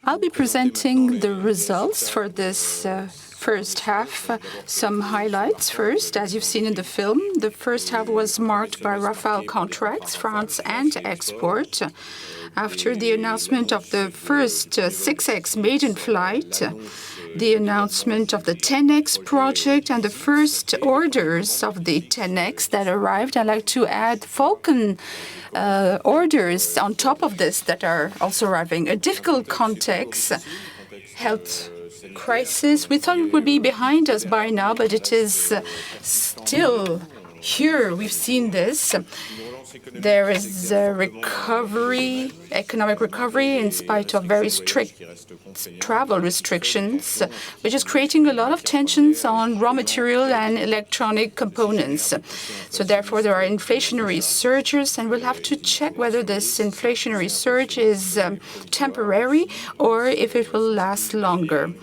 I'll be presenting the results for this first half. Some highlights first, as you've seen in the film. The first half was marked by Rafale contracts, France and export. After the announcement of the first 6X maiden flight, the announcement of the 10X project and the first orders of the 10X that arrived. I'd like to add Falcon orders on top of this that are also arriving. A difficult context, health crisis. We thought it would be behind us by now, but it is still here. We've seen this. There is a recovery, economic recovery, in spite of very strict travel restrictions, which is creating a lot of tensions on raw material and electronic components. So therefore, there are inflationary surges, and we'll have to check whether this inflationary surge is temporary or if it will last longer.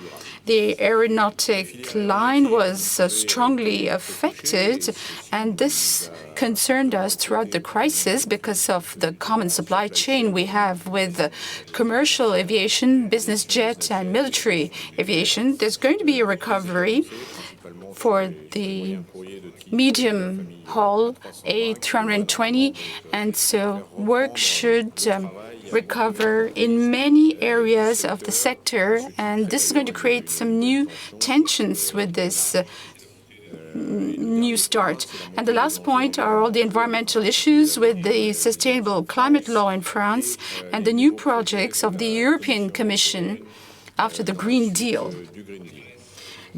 The aeronautic line was strongly affected, and this concerned us throughout the crisis because of the common supply chain we have with commercial aviation, business jet, and military aviation. There's going to be a recovery for the medium haul A320, and so work should recover in many areas of the sector, and this is going to create some new tensions with this new start. And the last point are all the environmental issues with the sustainable climate law in France and the new projects of the European Commission after the Green Deal.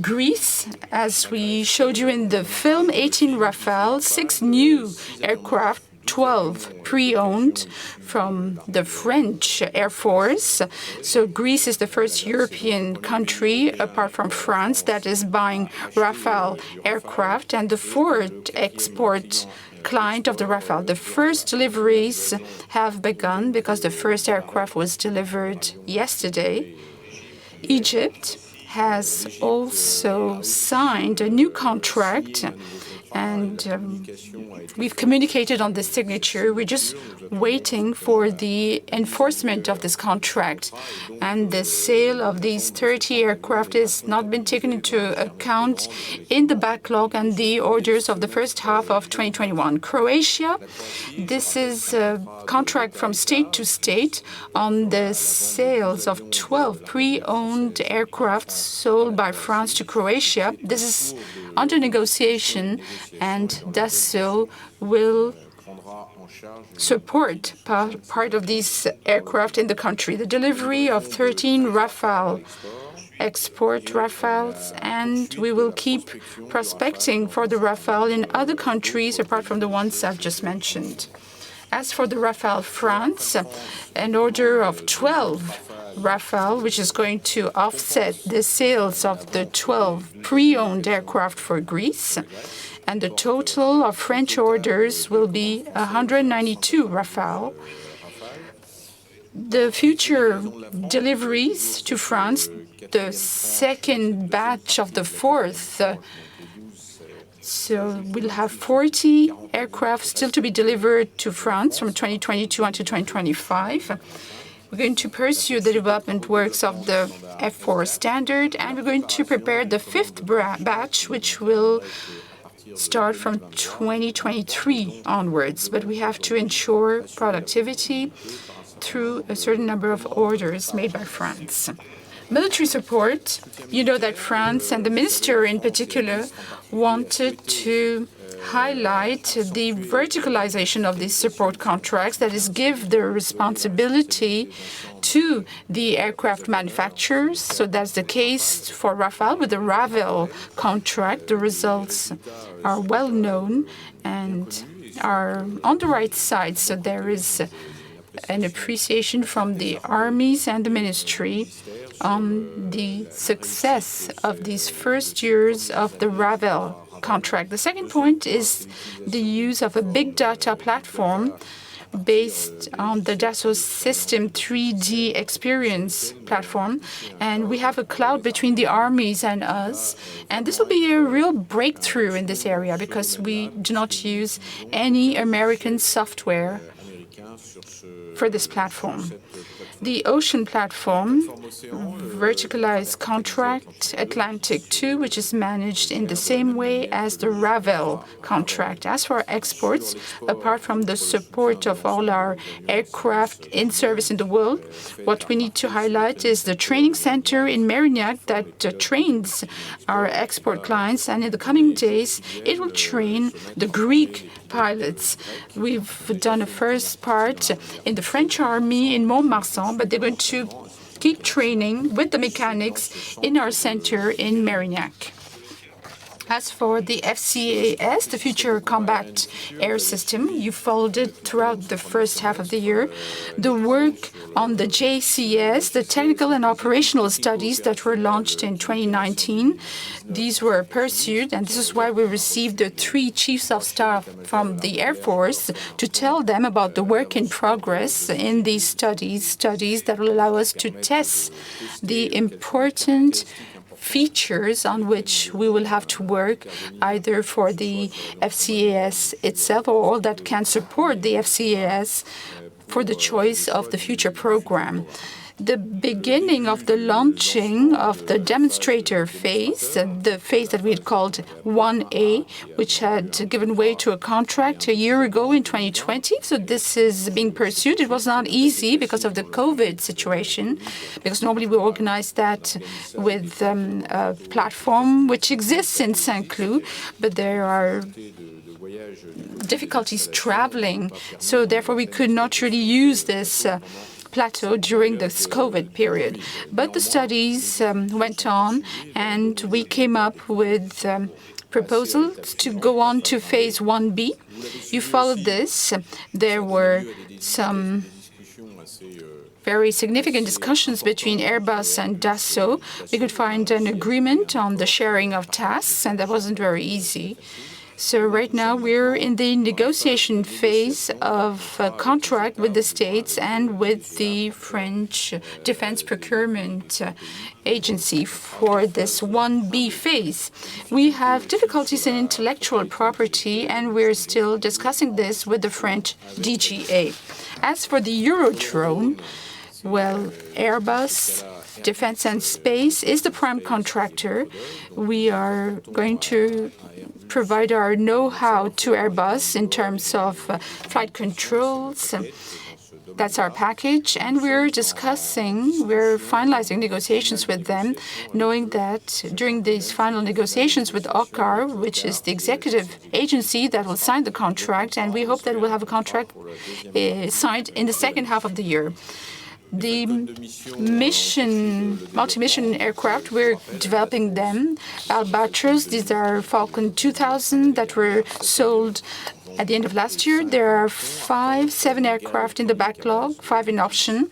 Greece, as we showed you in the film, 18 Rafale, 6 new aircraft, 12 pre-owned from the French Air Force. So Greece is the first European country, apart from France, that is buying Rafale aircraft, and the fourth export client of the Rafale. The first deliveries have begun because the first aircraft was delivered yesterday. Egypt has also signed a new contract, and we've communicated on the signature. We're just waiting for the enforcement of this contract. And the sale of these 30 aircraft has not been taken into account in the backlog and the orders of the first half of 2021. Croatia, this is a contract from state to state on the sales of 12 pre-owned aircraft sold by France to Croatia. This is under negotiation, and Dassault will support part of these aircraft in the country. The delivery of 13 Rafale, export Rafales, and we will keep prospecting for the Rafale in other countries apart from the ones I've just mentioned. As for the Rafale France, an order of 12 Rafale, which is going to offset the sales of the 12 pre-owned aircraft for Greece. And the total of French orders will be 192 Rafale. The future deliveries to France, the second batch of the fourth, so we'll have 40 aircraft still to be delivered to France from 2022 until 2025. We're going to pursue the development works of the F4 standard, and we're going to prepare the fifth batch, which will start from 2023 onwards. But we have to ensure productivity through a certain number of orders made by France. Military support, you know that France and the minister in particular wanted to highlight the verticalization of these support contracts, that is, give the responsibility to the aircraft manufacturers. So that's the case for Rafale with the Ravel contract. The results are well known and are on the right side. So there is an appreciation from the armies and the ministry on the success of these first years of the Ravel contract. The second point is the use of a big data platform based on the Dassault System 3D Experience platform. And we have a cloud between the armies and us. And this will be a real breakthrough in this area because we do not use any American software for this platform. The ocean platform, verticalized contract Atlantic 2, which is managed in the same way as the Ravel contract. As for exports, apart from the support of all our aircraft in service in the world, what we need to highlight is the training center in Mérignac that trains our export clients, and in the coming days, it will train the Greek pilots. We've done a first part in the French army in Montmarsan, but they're going to keep training with the mechanics in our center in Mérignac. As for the FCAS, the Future Combat Air System, you followed it throughout the first half of the year. The work on the JCS, the technical and operational studies that were launched in 2019, these were pursued, and this is why we received the 3 chiefs of staff from the Air Force to tell them about the work in progress in these studies that will allow us to test the important features on which we will have to work, either for the FCAS itself or all that can support the FCAS for the choice of the future program. The beginning of the launching of the demonstrator phase, the phase that we had called 1A, which had given way to a contract a year ago in 2020. So this is being pursued. It was not easy because of the COVID situation, because normally we organize that with a platform which exists in Saint-Cloud, but there are difficulties traveling. So therefore, we could not really use this plateau during this COVID period. But the studies went on, and we came up with proposals to go on to phase 1B. You followed this. There were some very significant discussions between Airbus and Dassault. We could find an agreement on the sharing of tasks, and that wasn't very easy. So right now we're in the negotiation phase of a contract with the States and with the French Defense Procurement Agency for this 1B phase. We have difficulties in intellectual property, and we're still discussing this with the French DGA. As for the Eurodrone, well, Airbus Defense and Space is the prime contractor. We are going to provide our know-how to Airbus in terms of flight controls. That's our package, and we're finalizing negotiations with them, knowing that during these final negotiations with OCCAR, which is the executive agency that will sign the contract, and we hope that we'll have a contract signed in the second half of the year. The multi-mission aircraft, we're developing them. Albatros, these are Falcon 2000 that were sold at the end of last year. There are 7 aircraft in the backlog, 5 in option.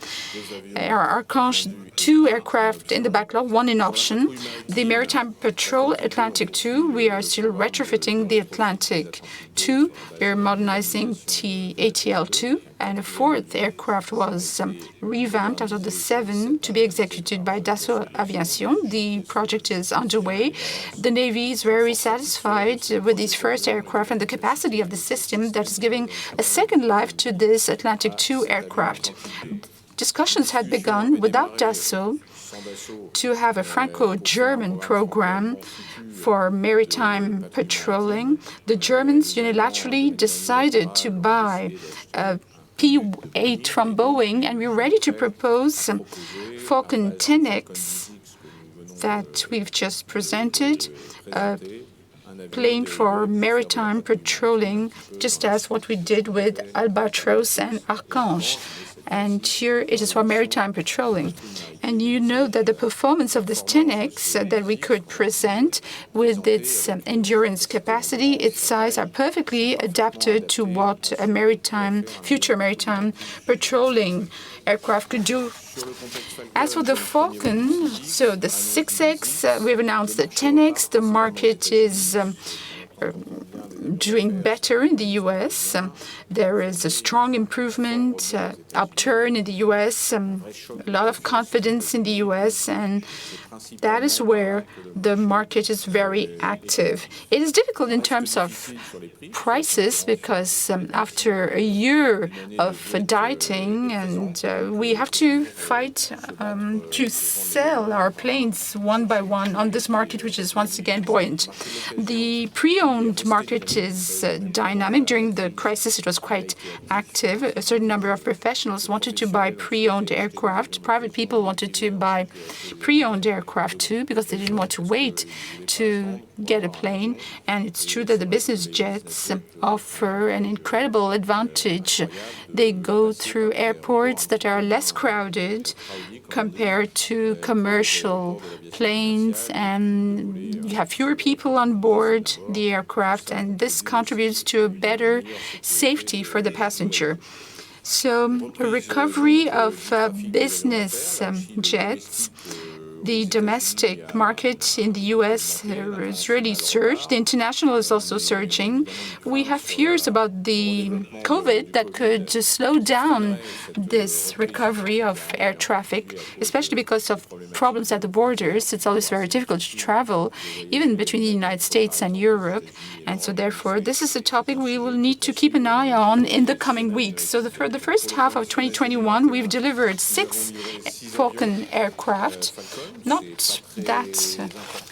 Archange, 2 aircraft in the backlog, 1 in option. The Maritime Patrol Atlantic 2, we are still retrofitting the Atlantic 2. We're modernizing ATL 2. And a 4th aircraft was revamped out of the 7 to be executed by Dassault Aviation. The project is underway. The Navy is very satisfied with these first aircraft and the capacity of the system that is giving a second life to this Atlantic 2 aircraft. Discussions had begun without Dassault to have a Franco-German program for maritime patrolling. The Germans unilaterally decided to buy a P-8 from Boeing, and we're ready to propose Falcon 10X that we've just presented, a plane for maritime patrolling, just as what we did with Albatros and Archange. And here it is for maritime patrolling. And you know that the performance of this 10X that we could present with its endurance capacity, its size, are perfectly adapted to what a future maritime patrolling aircraft could do. As for the Falcon, so the 6X, we've announced the 10X. The market is doing better in the U.S. There is a strong improvement, upturn in the U.S., a lot of confidence in the U.S., and that is where the market is very active. It is difficult in terms of prices because after a year of dieting, and we have to fight to sell our planes one by one on this market, which is once again buoyant. The pre-owned market is dynamic. During the crisis, it was quite active. A certain number of professionals wanted to buy pre-owned aircraft. Private people wanted to buy pre-owned aircraft too because they didn't want to wait to get a plane. And it's true that the business jets offer an incredible advantage. They go through airports that are less crowded compared to commercial planes, and you have fewer people on board the aircraft, and this contributes to a better safety for the passenger. So a recovery of business jets. The domestic market in the U.S. has really surged. The international is also surging. We have fears about the COVID that could slow down this recovery of air traffic, especially because of problems at the borders. It's always very difficult to travel, even between the United States and Europe. And so therefore, this is a topic we will need to keep an eye on in the coming weeks. So for the first half of 2021, we've delivered 6 Falcon aircraft. Not that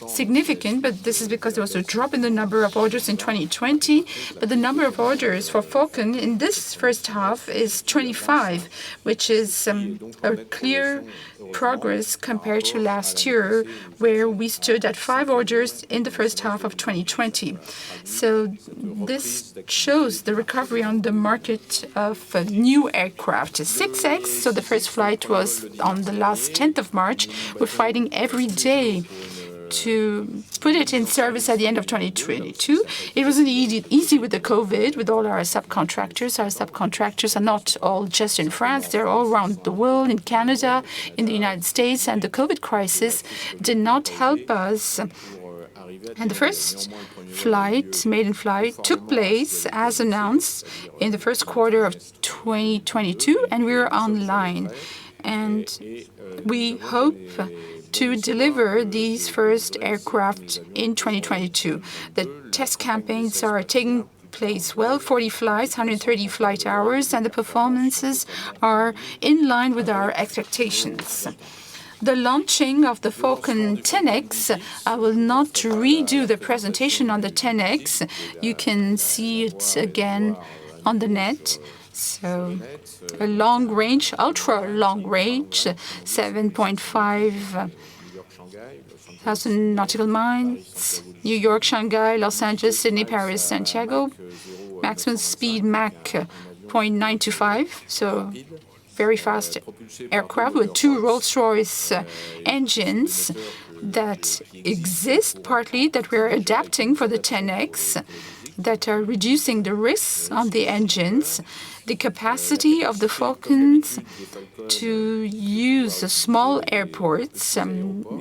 significant, but this is because there was a drop in the number of orders in 2020. But the number of orders for Falcon in this first half is 25, which is a clear progress compared to last year, where we stood at 5 orders in the first half of 2020. So this shows the recovery on the market of new aircraft. 6X, so the first flight was on the last 10th of March. We're fighting every day to put it in service at the end of 2022. It wasn't easy with the COVID, with all our subcontractors. Our subcontractors are not all just in France. They're all around the world, in Canada, in the United States. And the COVID crisis did not help us. And the first flight, maiden flight, took place as announced in the first quarter of 2022, and we're online. And we hope to deliver these first aircraft in 2022. The test campaigns are taking place well, 40 flights, 130 flight hours, and the performances are in line with our expectations. The launching of the Falcon 10X, I will not redo the presentation on the 10X. You can see it again on the net. So a long range, ultra long range, 7.5 thousand nautical miles, New York, Shanghai, Los Angeles, Sydney, Paris, Santiago, maximum speed Mach 0.925, so very fast aircraft with 2 Rolls-Royce engines that exist partly, that we're adapting for the 10X, that are reducing the risks on the engines. The capacity of the Falcons to use small airports,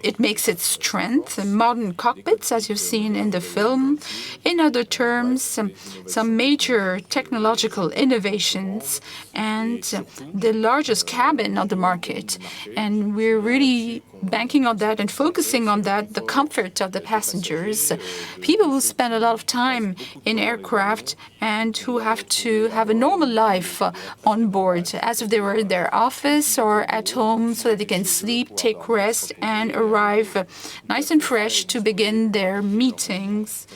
it makes its strength. Modern cockpits, as you've seen in the film. In other terms, some major technological innovations and the largest cabin on the market. And we're really banking on that and focusing on that, the comfort of the passengers. People who spend a lot of time in aircraft and who have to have a normal life on board, as if they were in their office or at home, so that they can sleep, take rest, and arrive nice and fresh to begin their meetings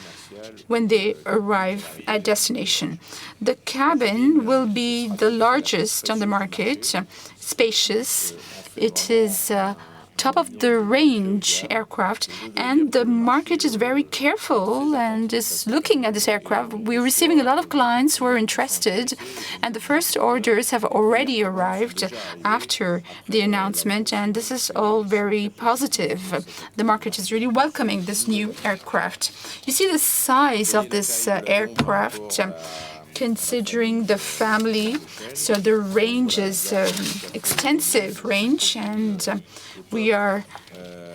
when they arrive at destination. The cabin will be the largest on the market, spacious. It is top-of-the-range aircraft, and the market is very careful and is looking at this aircraft. We're receiving a lot of clients who are interested, and the first orders have already arrived after the announcement, and this is all very positive. The market is really welcoming this new aircraft. You see the size of this aircraft, considering the family, so the range is extensive range, and we are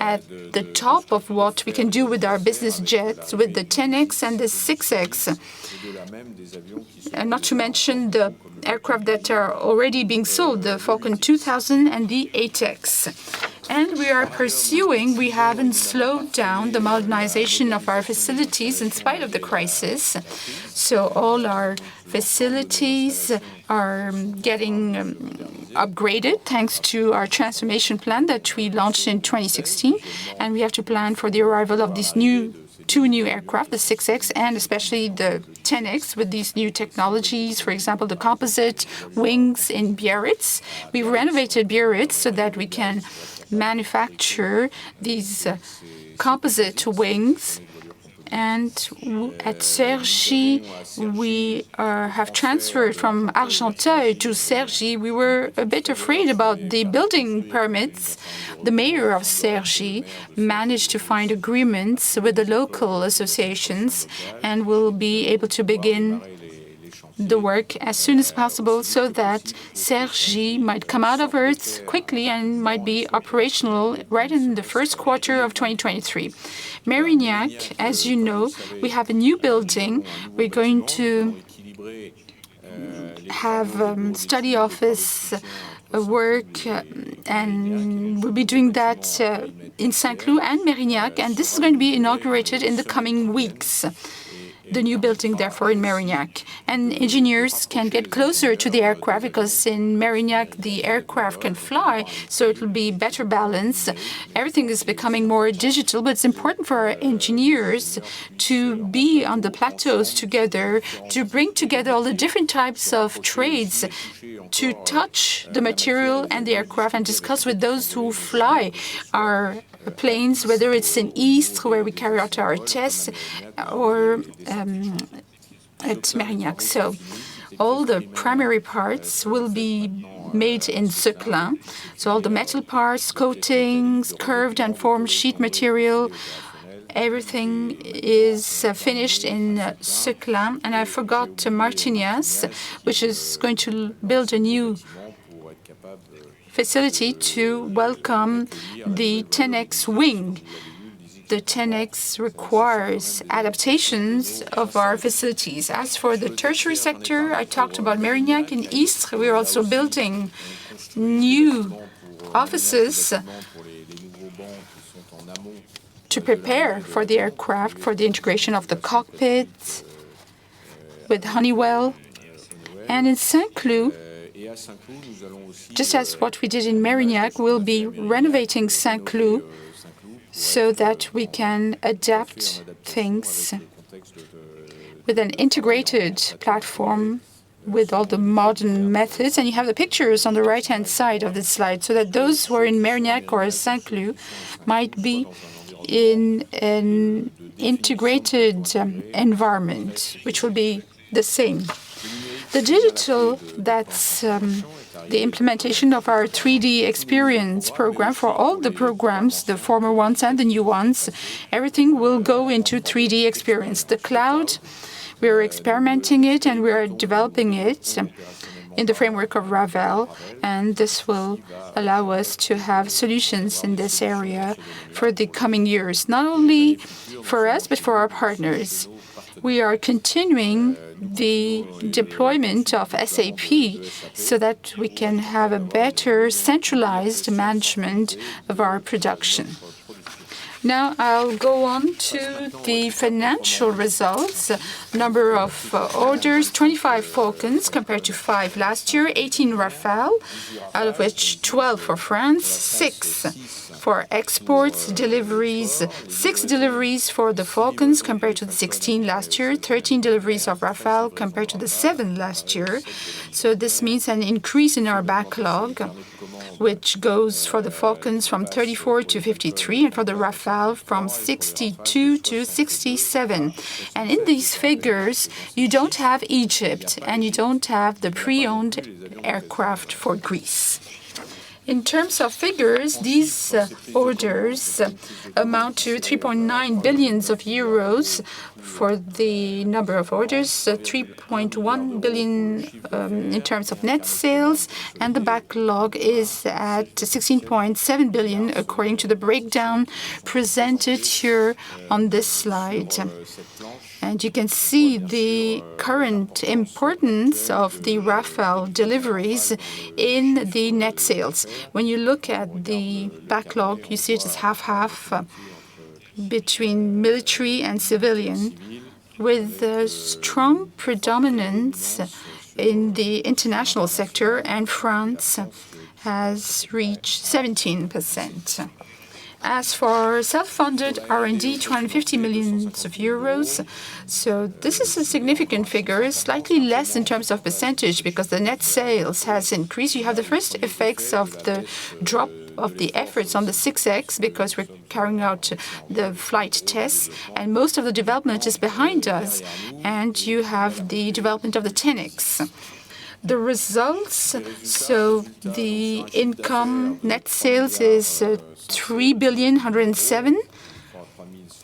at the top of what we can do with our business jets, with the 10X and the 6X. And not to mention the aircraft that are already being sold, the Falcon 2000 and the 8X. And we haven't slowed down the modernization of our facilities in spite of the crisis. So all our facilities are getting upgraded thanks to our transformation plan that we launched in 2016. And we have to plan for the arrival of these two new aircraft, the 6X and especially the 10X with these new technologies, for example, the composite wings in Biarritz. We renovated Biarritz so that we can manufacture these composite wings. And at Cergy, we have transferred from Argenteuil to Cergy. We were a bit afraid about the building permits. The mayor of Cergy managed to find agreements with the local associations and will be able to begin the work as soon as possible so that Cergy might come out of Earth quickly and might be operational right in the first quarter of 2023. Mérignac, as you know, we have a new building. We're going to have study office work, and we'll be doing that in Saint-Cloud and Mérignac, and this is going to be inaugurated in the coming weeks. The new building, therefore, in Mérignac. And engineers can get closer to the aircraft because in Mérignac, the aircraft can fly, so it will be better balanced. Everything is becoming more digital, but it's important for our engineers to be on the plateaus together, to bring together all the different types of trades, to touch the material and the aircraft and discuss with those who fly our planes, whether it's in Istres, where we carry out our tests, or at Mérignac. So all the primary parts will be made in Seclin. So all the metal parts, coatings, curved and formed sheet material, everything is finished in Seclin. And I forgot Martignas, which is going to build a new facility to welcome the 10X wing. The 10X requires adaptations of our facilities. As for the tertiary sector, I talked about Mérignac. In Istres, we're also building new offices to prepare for the aircraft, for the integration of the cockpit with Honeywell. And in Saint-Cloud, just as what we did in Mérignac, we'll be renovating Saint-Cloud so that we can adapt things with an integrated platform with all the modern methods. And you have the pictures on the right-hand side of the slide so that those who are in Mérignac or Saint-Cloud might be in an integrated environment, which will be the same. The digital, that's the implementation of our 3D experience program for all the programs, the former ones and the new ones. Everything will go into 3D experience. The cloud, we are experimenting it and we are developing it in the framework of Ravel, and this will allow us to have solutions in this area for the coming years, not only for us, but for our partners. We are continuing the deployment of SAP so that we can have a better centralized management of our production. Now I'll go on to the financial results. Number of orders, 25 Falcons compared to 5 last year, 18 Rafale, out of which 12 for France, 6 for exports, deliveries, 6 deliveries for the Falcons compared to the 16 last year, 13 deliveries of Rafale compared to the 7 last year. So this means an increase in our backlog, which goes for the Falcons from 34 to 53, and for the Rafale from 62 to 67. And in these figures, you don't have Egypt, and you don't have the pre-owned aircraft for Greece. In terms of figures, these orders amount to 3.9 billion euros for the number of orders, 3.1 billion in terms of net sales, and the backlog is at 16.7 billion, according to the breakdown presented here on this slide. And you can see the current importance of the Rafale deliveries in the net sales. When you look at the backlog, you see it is half-half between military and civilian, with a strong predominance in the international sector, and France has reached 17%. As for self-funded R&D, 250 million euros. So this is a significant figure, slightly less in terms of percentage because the net sales has increased. You have the first effects of the drop of the efforts on the 6X because we're carrying out the flight tests, and most of the development is behind us. And you have the development of the 10X. The results, so the income net sales is 3,107 million,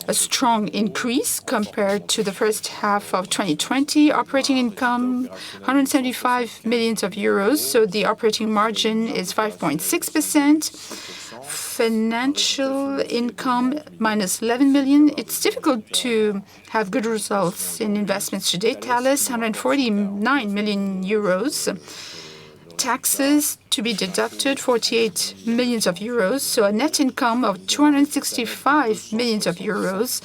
a strong increase compared to the first half of 2020. Operating income, 175 million euros, so the operating margin is 5.6%. Financial income, minus 11 million. It's difficult to have good results in investments today. Thales, 149 million euros. Taxes to be deducted, 48 million euros. So a net income of 265 million euros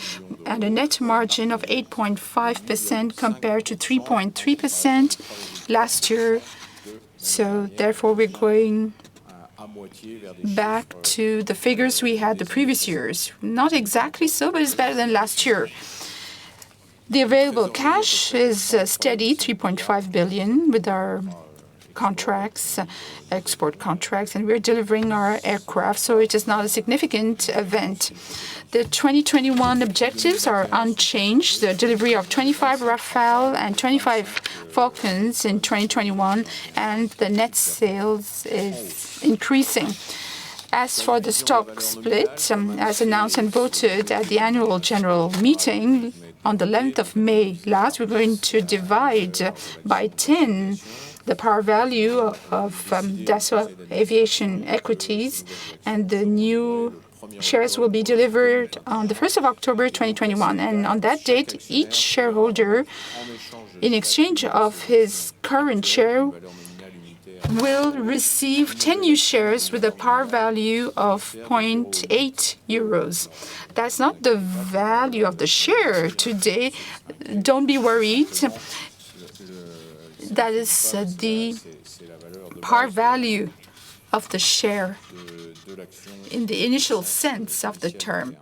and a net margin of 8.5% compared to 3.3% last year. So therefore, we're going back to the figures we had the previous years. Not exactly so, but it's better than last year. The available cash is steady, 3.5 billion, with our contracts, export contracts, and we're delivering our aircraft, so it is not a significant event. The 2021 objectives are unchanged. The delivery of 25 Rafale and 25 Falcons in 2021, and the net sales is increasing. As for the stock split, as announced and voted at the annual general meeting on the 11th of May last, we're going to divide by 10 the par value of Dassault Aviation equities, and the new shares will be delivered on the 1st of October 2021. And on that date, each shareholder, in exchange of his current share, will receive 10 new shares with a par value of 0.8 euros. That's not the value of the share today. Don't be worried. That is the par value of the share in the initial sense of the term.